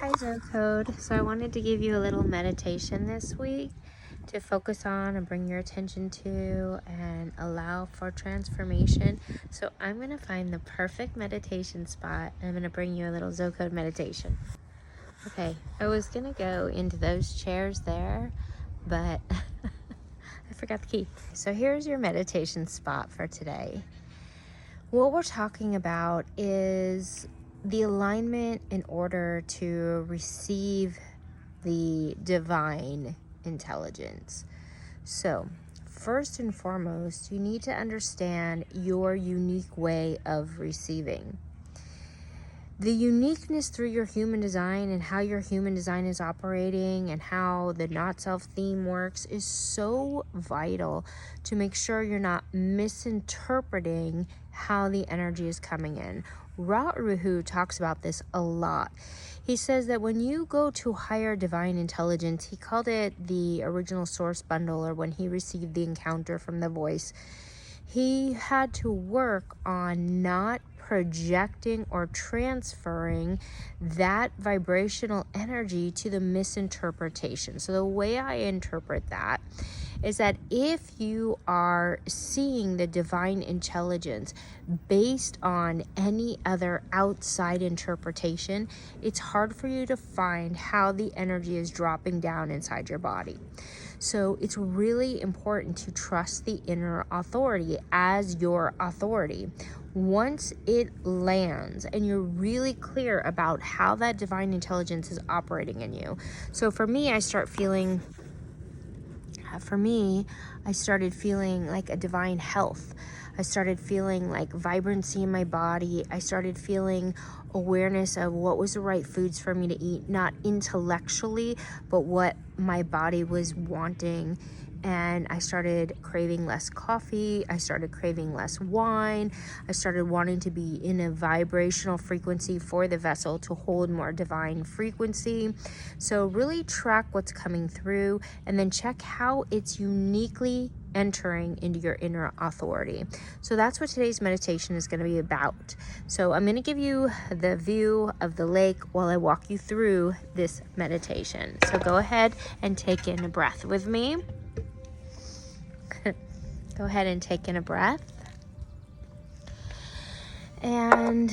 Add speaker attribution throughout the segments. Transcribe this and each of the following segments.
Speaker 1: Hi ZoCode. So I wanted to give you a little meditation this week to focus on and bring your attention to and allow for transformation. So I'm going to find the perfect meditation spot and I'm going to bring you a little ZoCode meditation. Okay, I was going to go into those chairs there, but I forgot the key. So here's your meditation spot for today. What we're talking about is the alignment in order to receive the divine intelligence. So, first and foremost, you need to understand your unique way of receiving. The uniqueness through your human design and how your human design is operating and how the not self theme works is so vital to make sure you're not misinterpreting how the energy is coming in. Ruhu talks about this a lot. He says that when you go to higher divine intelligence, he called it the original source bundle, or when he received the encounter from the voice, he had to work on not projecting or transferring that vibrational energy to the misinterpretation. So the way I interpret that is that if you are seeing the divine intelligence based on any other outside interpretation, it's hard for you to find how the energy is dropping down inside your body. So it's really important to trust the inner authority as your authority. Once it lands and you're really clear about how that divine intelligence is operating in you. So for me, I started feeling like a divine health. I started feeling like vibrancy in my body. I started feeling awareness of what was the right foods for me to eat, not intellectually, but what my body was wanting. And I started craving less coffee. I started craving less wine. I started wanting to be in a vibrational frequency for the vessel to hold more divine frequency. So really track what's coming through and then check how it's uniquely entering into your inner authority. So that's what today's meditation is going to be about. So I'm going to give you the view of the lake while I walk you through this meditation. So go ahead and take in a breath with me. Go ahead and take in a breath. And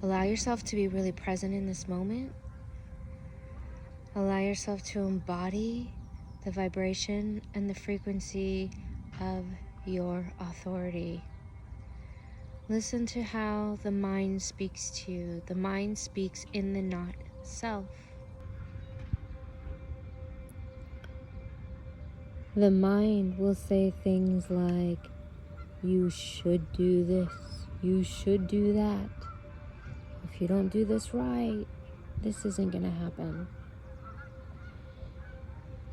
Speaker 1: allow yourself to be really present in this moment. Allow yourself to embody the vibration and the frequency of your authority. Listen to how the mind speaks to you. The mind speaks in the not self. The mind will say things like, you should do this, you should do that. If you don't do this right, this isn't going to happen.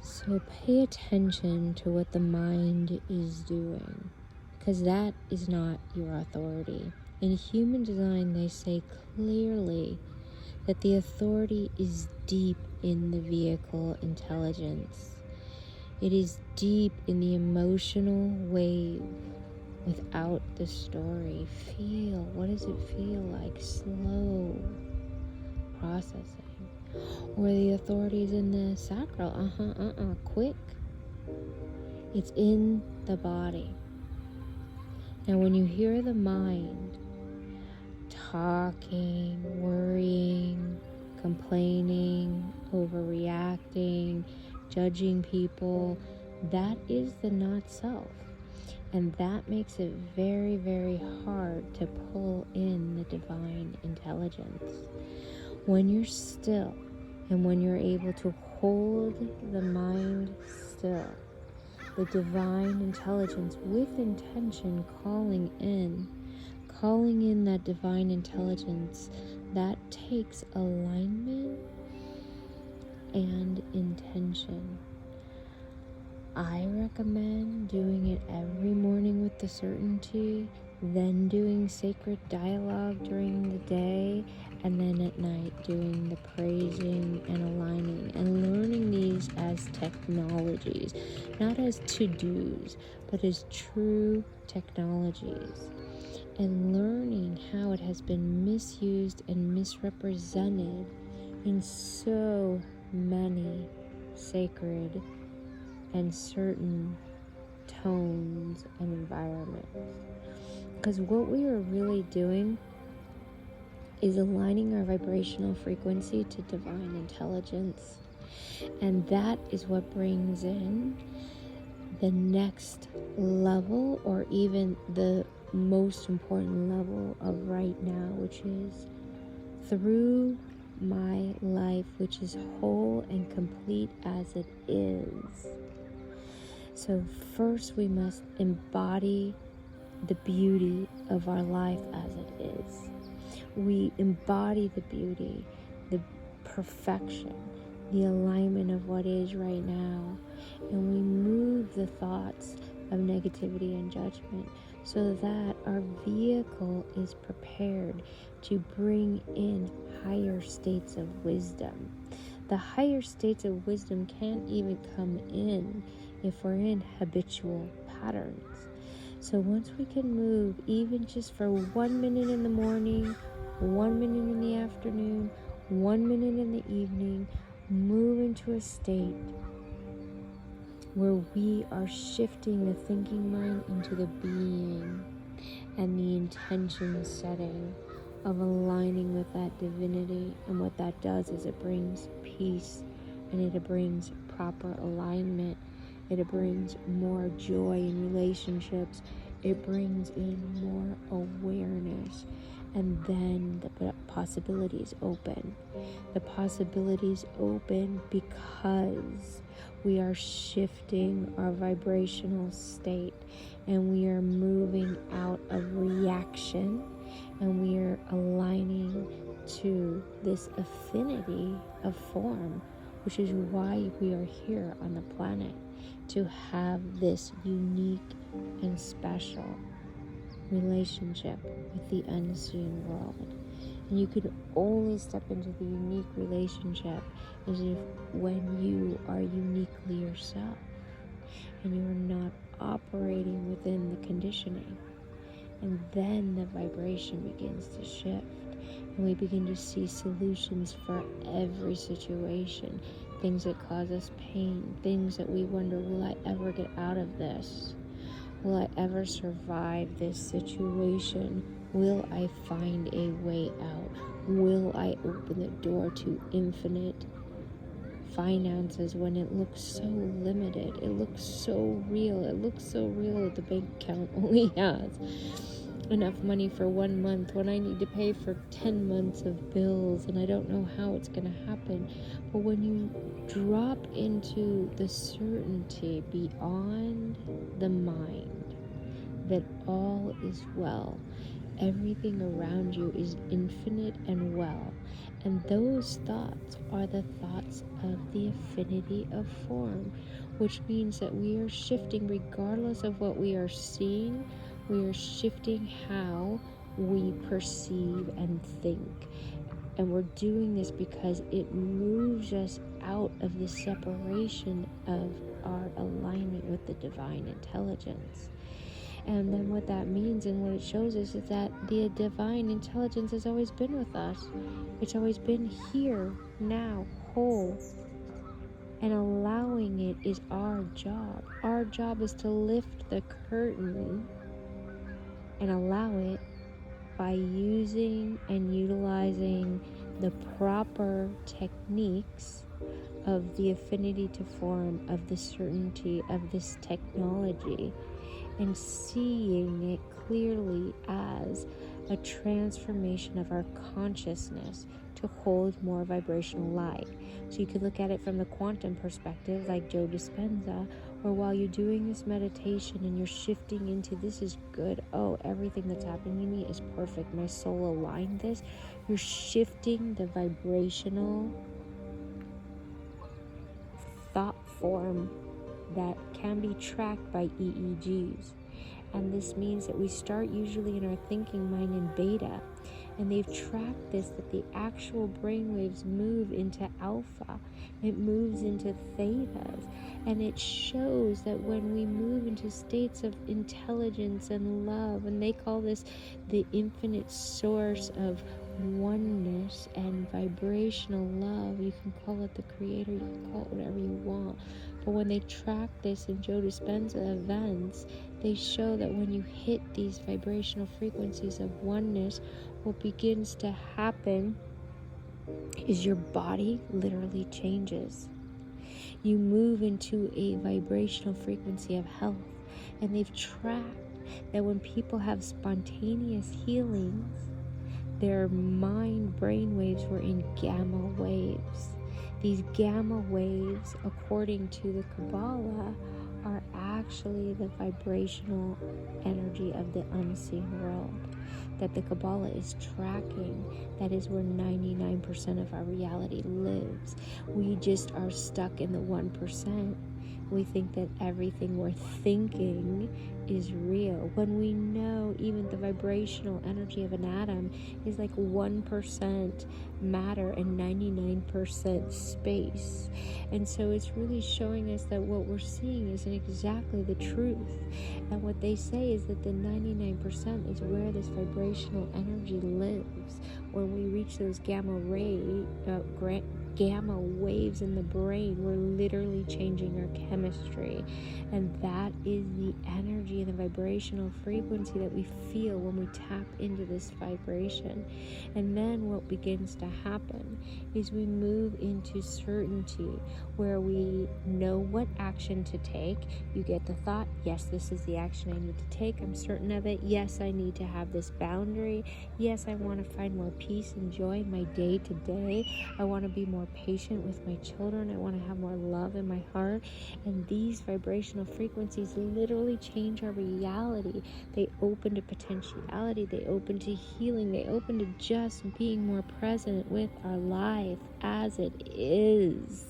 Speaker 1: So pay attention to what the mind is doing, because that is not your authority. In human design, they say clearly that the authority is deep in the vehicle intelligence. It is deep in the emotional wave without the story. Feel, what does it feel like? Slow processing. Or the authority is in the sacral. Quick. It's in the body. Now when you hear the mind talking, worrying, complaining, overreacting, judging people, that is the not self. And that makes it very, very hard to pull in the divine intelligence. When you're still and when you're able to hold the mind still, the divine intelligence with intention calling in that divine intelligence, that takes alignment and intention. I recommend doing it every morning with the certainty, then doing sacred dialogue during the day, and then at night doing the praising and aligning, and learning these as technologies, not as to-dos, but as true technologies, and learning how it has been misused and misrepresented in so many sacred and certain tones and environments. Because what we are really doing is aligning our vibrational frequency to divine intelligence. And that is what brings in the next level, or even the most important level of right now, which is through my life, which is whole and complete as it is. So first we must embody the beauty of our life as it is. We embody the beauty, the perfection, the alignment of what is right now, and we move the thoughts of negativity and judgment so that our vehicle is prepared to bring in higher states of wisdom. The higher states of wisdom can't even come in if we're in habitual patterns. So once we can move, even just for 1 minute in the morning, 1 minute in the afternoon, 1 minute in the evening, move into a state where we are shifting the thinking mind into the being and the intention setting of aligning with that divinity. And what that does is it brings peace, and it brings proper alignment. It brings more joy in relationships. It brings in more awareness. And then the possibilities open. The possibilities open because we are shifting our vibrational state, and we are moving out of reaction, and we are aligning to this affinity of form, which is why we are here on the planet, to have this unique and special relationship with the unseen world. And you can only step into the unique relationship as if when you are uniquely yourself and you are not operating within the conditioning. And then the vibration begins to shift, and we begin to see solutions for every situation. Things that cause us pain, things that we wonder, will I ever get out of this? Will I ever survive this situation? Will I find a way out? Will I open the door to infinite finances when it looks so limited? It looks so real. It looks so real that the bank account only has enough money for 1 month when I need to pay for 10 months of bills, and I don't know how it's going to happen. But when you drop into the certainty beyond the mind that all is well, everything around you is infinite and well, and those thoughts are the thoughts of the affinity of form, which means that we are shifting regardless of what we are seeing. We are shifting how we perceive and think. And we're doing this because it moves us out of the separation of our alignment with the divine intelligence. And then what that means and what it shows us is that the divine intelligence has always been with us. It's always been here, now, whole. And allowing it is our job. Our job is to lift the curtain and allow it by using and utilizing the proper techniques of the affinity to form, of the certainty of this technology, and seeing it clearly as a transformation of our consciousness to hold more vibrational light. So you could look at it from the quantum perspective, like Joe Dispenza, or while you're doing this meditation and you're shifting into this is good, oh, everything that's happening to me is perfect, my soul aligned this, you're shifting the vibrational thought form that can be tracked by EEGs. And this means that we start usually in our thinking mind in beta, And they've tracked this, that the actual brainwaves move into alpha, it moves into thetas, and it shows that when we move into states of intelligence and love, and they call this the infinite source of oneness and vibrational love, you can call it the creator, you can call it whatever you want, but when they track this in Joe Dispenza events, they show that when you hit these vibrational frequencies of oneness, what begins to happen is your body literally changes. You move into a vibrational frequency of health. And they've tracked that when people have spontaneous healings, their mind brain waves were in gamma waves. These gamma waves, according to the Kabbalah, are actually the vibrational energy of the unseen world that the Kabbalah is tracking. That is where 99% of our reality lives. We just are stuck in the 1%. We think that everything we're thinking is real, when we know even the vibrational energy of an atom is like 1% matter and 99% space. And so it's really showing us that what we're seeing isn't exactly the truth. And what they say is that the 99% is where this vibrational energy lives. When we reach those gamma waves in the brain, we're literally changing our chemistry, and that is the energy and the vibrational frequency that we feel when we tap into this vibration. And then what begins to happen is we move into certainty, where we know what action to take. You get the thought, yes, this is the action I need to take, I'm certain of it. Yes, I need to have this boundary. Yes, I want to find more peace and joy in my day to day. I want to be more patient with my children. I want to have more love in my heart. And these vibrational frequencies literally change our reality. They open to potentiality. They open to healing. They open to just being more present with our life as it is.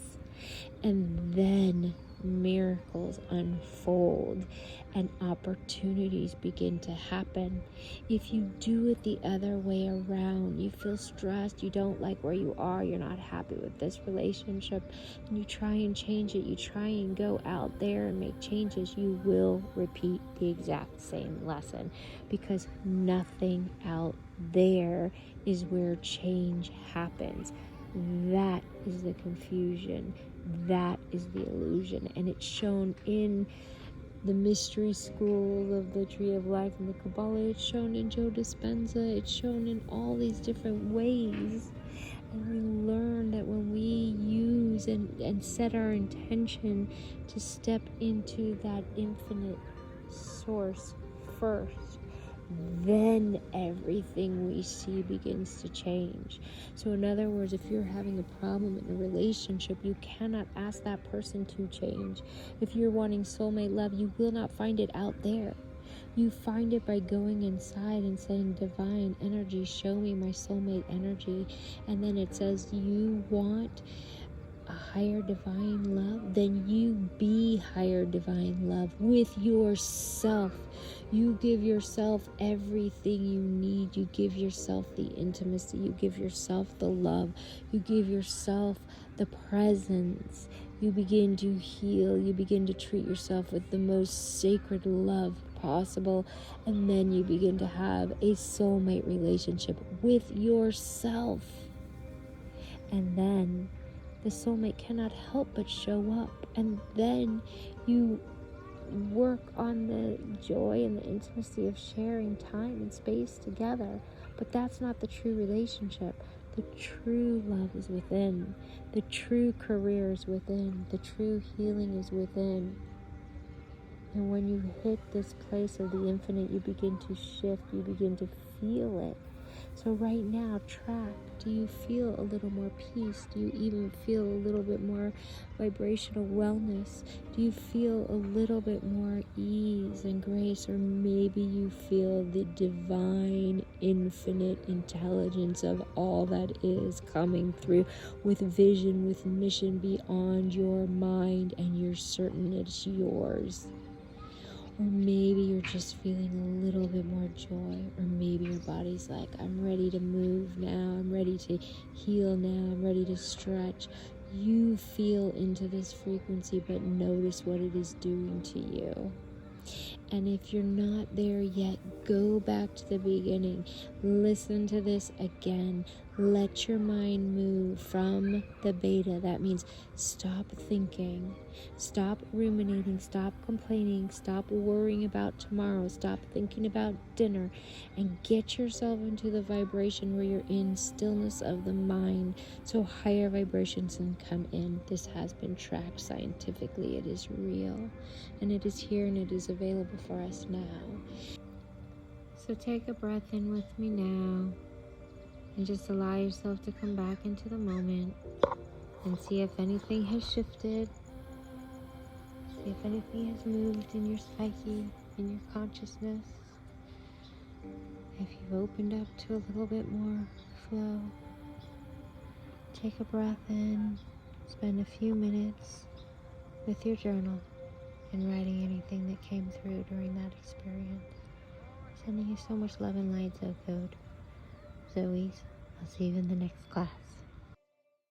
Speaker 1: And then miracles unfold and opportunities begin to happen. If you do it the other way around, you feel stressed, you don't like where you are, you're not happy with this relationship, and you try and change it, you try and go out there and make changes, you will repeat the exact same lesson, because nothing out there is where change happens. That is the confusion. That is the illusion. And it's shown in the mystery school of the Tree of Life and the Kabbalah. It's shown in Joe Dispenza. It's shown in all these different ways. And we learn that when we use and set our intention to step into that infinite source first, then everything we see begins to change. So in other words, if you're having a problem in a relationship, you cannot ask that person to change. If you're wanting soulmate love, you will not find it out there. You find it by going inside and saying, divine energy, show me my soulmate energy. And then it says, you want a higher divine love, then you be higher divine love with yourself. You give yourself everything you need. You give yourself the intimacy. You give yourself the love. You give yourself the presence. You begin to heal. You begin to treat yourself with the most sacred love possible. And then you begin to have a soulmate relationship with yourself. And then the soulmate cannot help but show up. And then you work on the joy and the intimacy of sharing time and space together. But that's not the true relationship. The true love is within. The true career is within. The true healing is within. And when you hit this place of the infinite, you begin to shift. You begin to feel it. So right now, track. Do you feel a little more peace? Do you even feel a little bit more vibrational wellness? Do you feel a little bit more ease and grace? Or maybe you feel the divine, infinite intelligence of all that is coming through with vision, with mission beyond your mind, and you're certain it's yours. Or maybe you're just feeling a little bit more joy. Or maybe your body's like, I'm ready to move now. I'm ready to heal now. I'm ready to stretch. You feel into this frequency, but notice what it is doing to you. And if you're not there yet, go back to the beginning. Listen to this again. Let your mind move from the beta. That means stop thinking, stop ruminating, stop complaining, stop worrying about tomorrow, stop thinking about dinner, and get yourself into the vibration where you're in stillness of the mind so higher vibrations can come in. This has been tracked scientifically. It is real, and it is here, and it is available for us now. So take a breath in with me now, and just allow yourself to come back into the moment and see if anything has shifted, see if anything has moved in your psyche, in your consciousness, if you've opened up to a little bit more flow. Take a breath in, spend a few minutes with your journal and writing anything that came through during that experience. Sending you so much love and light, ZoCode. Zoe's. I'll see you in the next class.